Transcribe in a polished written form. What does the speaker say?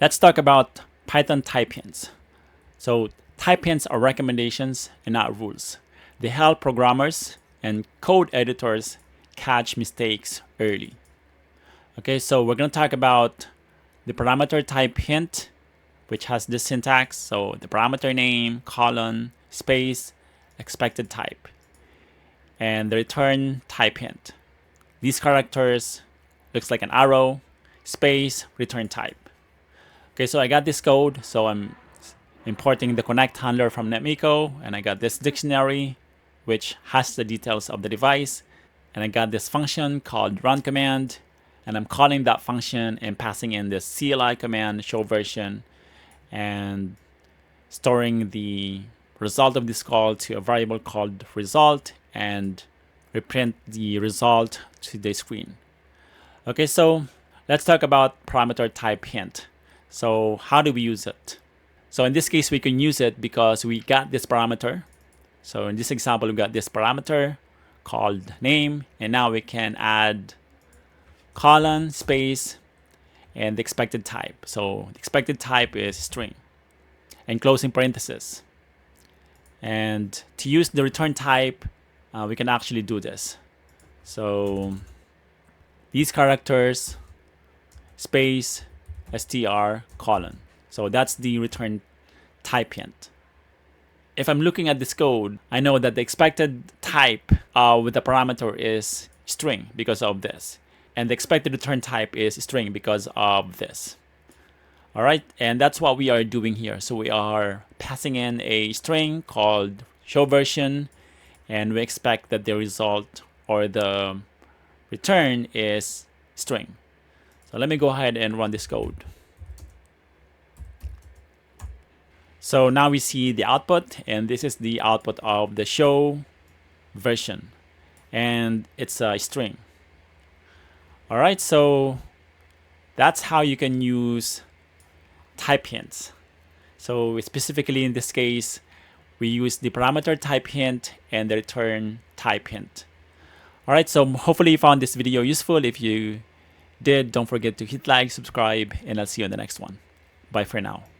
Let's talk about Python type hints. So type hints are recommendations and not rules. They help programmers and code editors catch mistakes early. Okay, so we're going to talk about the parameter type hint, which has this syntax. So the parameter name, colon, space, expected type, and the return type hint. These characters looks like an arrow, space, return type. Okay, so I got this code. So I'm importing the connect handler from Netmiko, and I got this dictionary, which has the details of the device. And I got this function called run command, and I'm calling that function and passing in this CLI command show version and storing the result of this call to a variable called result and reprint the result to the screen. Okay, so let's talk about parameter type hint. So how do we use it? So in this case, we can use it because we got this parameter. So in this example, we got this parameter called name, and now we can add colon, space, and the expected type. So the expected type is string and closing parenthesis. And to use the return type, we can actually do this. So these characters, space, str, colon. So that's the return type hint. If I'm looking at this code, I know that the expected type with the parameter is string because of this. And the expected return type is string because of this. All right, and that's what we are doing here. So we are passing in a string called show version, and we expect that the result or the return is string. So let me go ahead and run this code. So now we see the output, and this is the output of the show version, and it's a string. All right, so that's how you can use type hints. So specifically in this case, we use the parameter type hint and the return type hint. All right, so hopefully you found this video useful. If you did, don't forget to hit like, subscribe, and I'll see you in the next one. Bye for now.